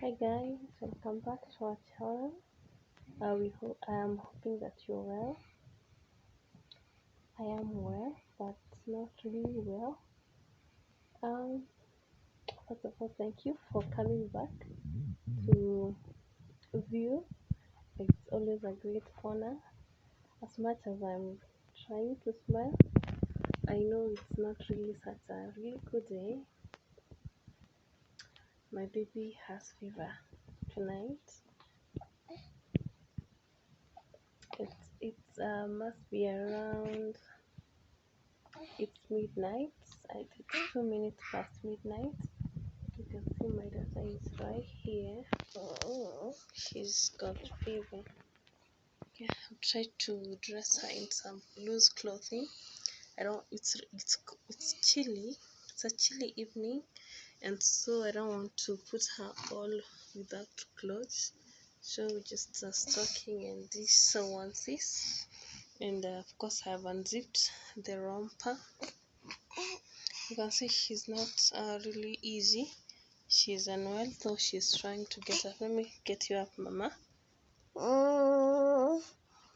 Hi guys, welcome back to our channel. I am hoping that you're well. I am well, but not really well. Um, First of all, thank you for coming back to view. It's always a great honor. As much as I'm trying to smile, I know it's not really such a really good day. My baby has fever tonight. It must be around. It's midnight. It's 2 minutes past midnight. You can see my daughter is right here. She's got fever. Yeah, I've tried to dress her in some loose clothing. I don't. It's chilly. It's a chilly evening, and so I don't want to put her all without clothes. So just a stocking and this onesies, and of course I have unzipped the romper. You can see she's not really easy. She's unwell, so she's trying to get up. Let me get you up, Mama.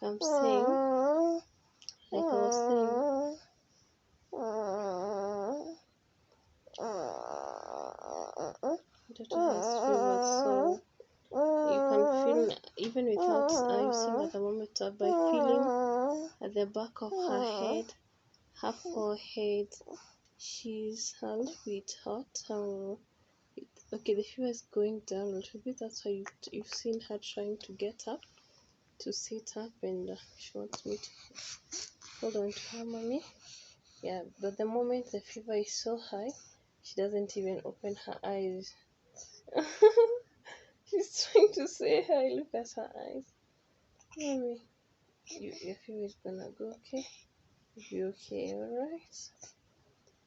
I'm saying, like I was saying, daughter has fever, so you can feel, even without using a thermometer, by feeling at the back of her head, her forehead, she's a little bit hot. Okay, the fever is going down a little bit. That's why you've seen her trying to get up, to sit up, and she wants me to hold on to her, Mommy. Yeah, but the moment the fever is so high, she doesn't even open her eyes. She's trying to say hi. Look at her eyes. Mommy, your fever is gonna go okay. You'll be okay, alright?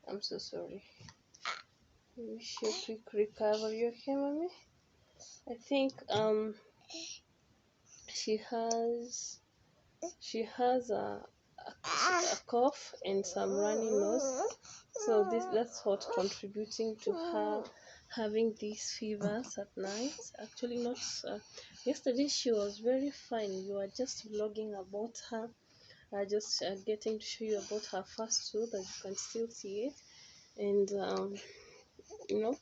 I'm so sorry. Wish you a quick recovery, okay, Mommy? I think she has a cough and some runny nose, so that's what contributing to her having these fevers at night. Actually, not yesterday she was very fine. You were just vlogging about her, just getting to show you about her first tooth, that you can still see it. And you know,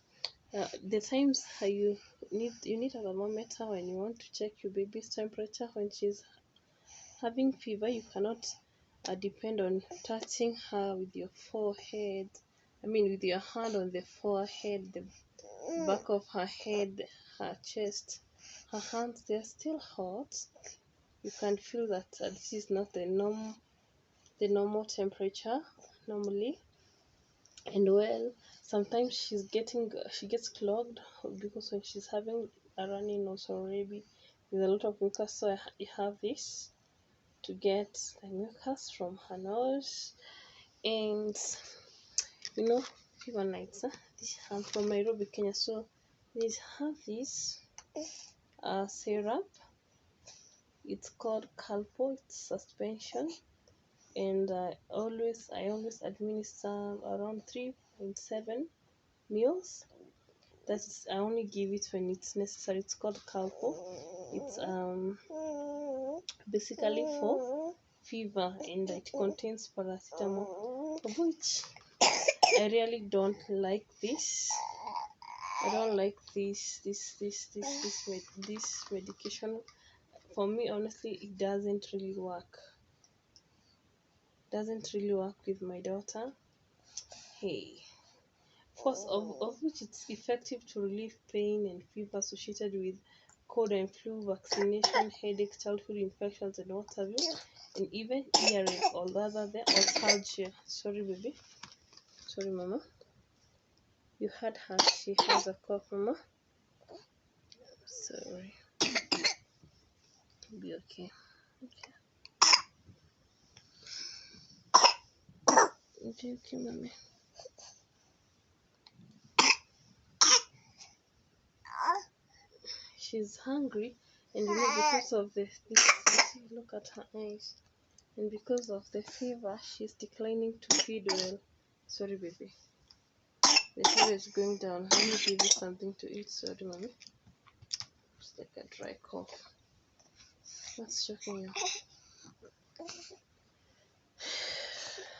the times you need a thermometer when you want to check your baby's temperature when she's having fever. You cannot depend on touching her with your forehead. With your hand on the forehead, the back of her head, her chest, her hands. They're still hot. You can feel that this is not the normal temperature normally. And well, sometimes she gets clogged, because when she's having a runny nose already, there's a lot of mucus. So you have this to get the mucus from her nose. And fever nights. I'm from Nairobi, Kenya, so they have this syrup. It's called Calpo. It's suspension, and I always administer around 3.7 meals. That's I only give it when it's necessary. It's called Calpo. It's basically for fever, and it contains paracetamol, of which I really don't like this. I don't like this medication. For me, honestly, it doesn't really work. With my daughter. Hey, of course, of which it's effective to relieve pain and fever associated with cold and flu, vaccination, headache, childhood infections, and what have you, and even earache, or rather the ocalgia. Sorry, baby. Sorry, Mama. You heard her. She has a cough, Mama. Sorry. Be okay. Be okay, Mommy. She's hungry, and because of this, look at her eyes. And because of the fever, she's declining to feed well. Sorry, baby. The fever is going down. Let me give you something to eat. Sorry, Mommy. like a dry cough. What's choking you?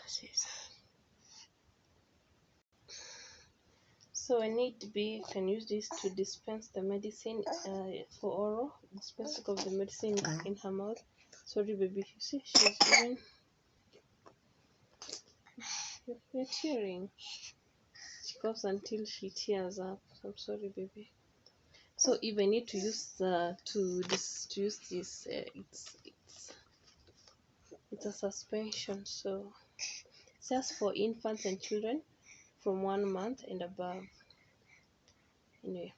Jeez. So when need be, you can use this to dispense the medicine for oral. Dispensing of the medicine in her mouth. Sorry, baby. You see, she's even. You're tearing. She coughs until she tears up. I'm sorry, baby. So if I need to use to use this, it's a suspension. So it's just for infants and children from 1 month and above. Anyway,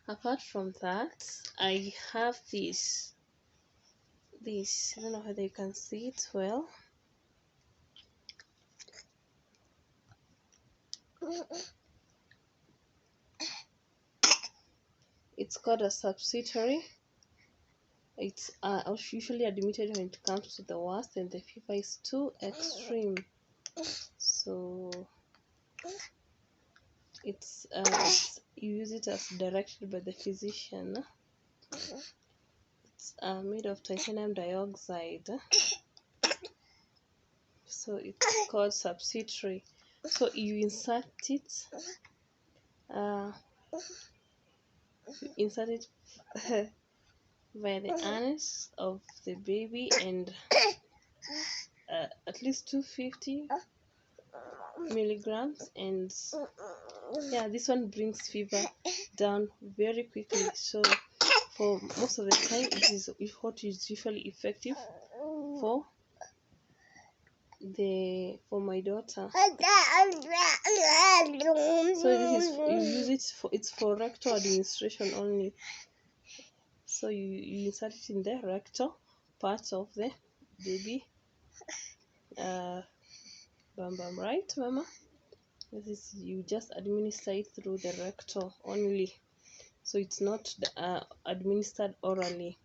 apart from that, I have this. I don't know whether you can see it well. It's called a subsidiary. It's usually admitted when it comes to the worst and the fever is too extreme. So it's you use it as directed by the physician. It's made of titanium dioxide. So it's called subsidiary. So you insert it. By the anus of the baby, and at least 250 milligrams, and yeah, this one brings fever down very quickly. So for most of the time, it is what is usually effective for my daughter. So this is, you use it for, it's for rectal administration only. So you insert it in the rectal part of the baby bum, right, mama? This is, you just administer it through the rectal only, so it's not administered orally.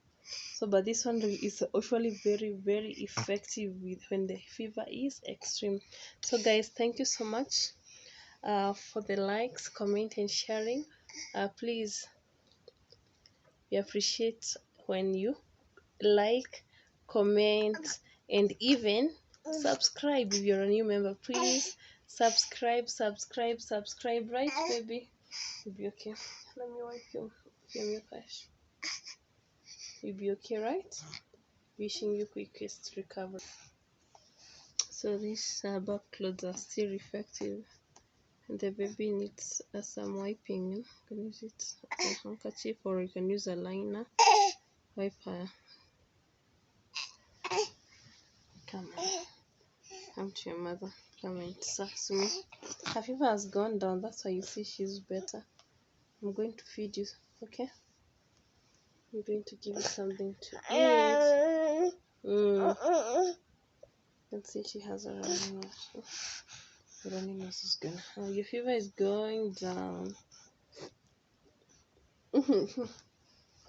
So but this one is usually very effective with when the fever is extreme. So guys, thank you so much for the likes, comment and sharing. Please, we appreciate when you like, comment and even subscribe. If you're a new member, please subscribe, right, baby? You'll be okay. Let me wipe your mucus. You'll be okay, right? Wishing you quickest recovery. So these back clothes are still effective, and the baby needs some wiping. You can use it a handkerchief, or you can use a liner. Wipe her. Come on, come to your mother. Come and suck me. Her fever has gone down. That's why you see she's better. I'm going to feed you, okay? I'm going to give you something to eat. Let's see, she has a runny nose. The runny nose is gone. Oh, your fever is going down.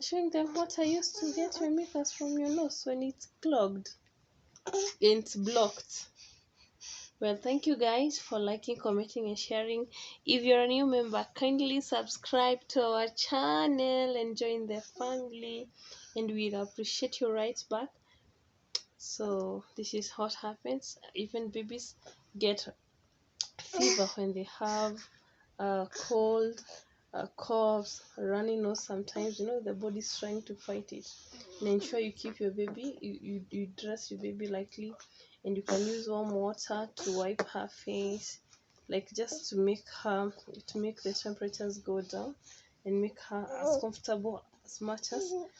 Showing them what I used to get your mucus from your nose when it's clogged and it's blocked. Well, thank you guys for liking, commenting and sharing. If you're a new member, kindly subscribe to our channel and join the family, and we'll appreciate you right back. So this is what happens. Even babies get fever when they have cold, coughs, runny nose. Sometimes, you know, the body's trying to fight it. And ensure you keep your baby, you dress your baby lightly, and you can use warm water to wipe her face, like just to make the temperatures go down and make her as comfortable as much as possible.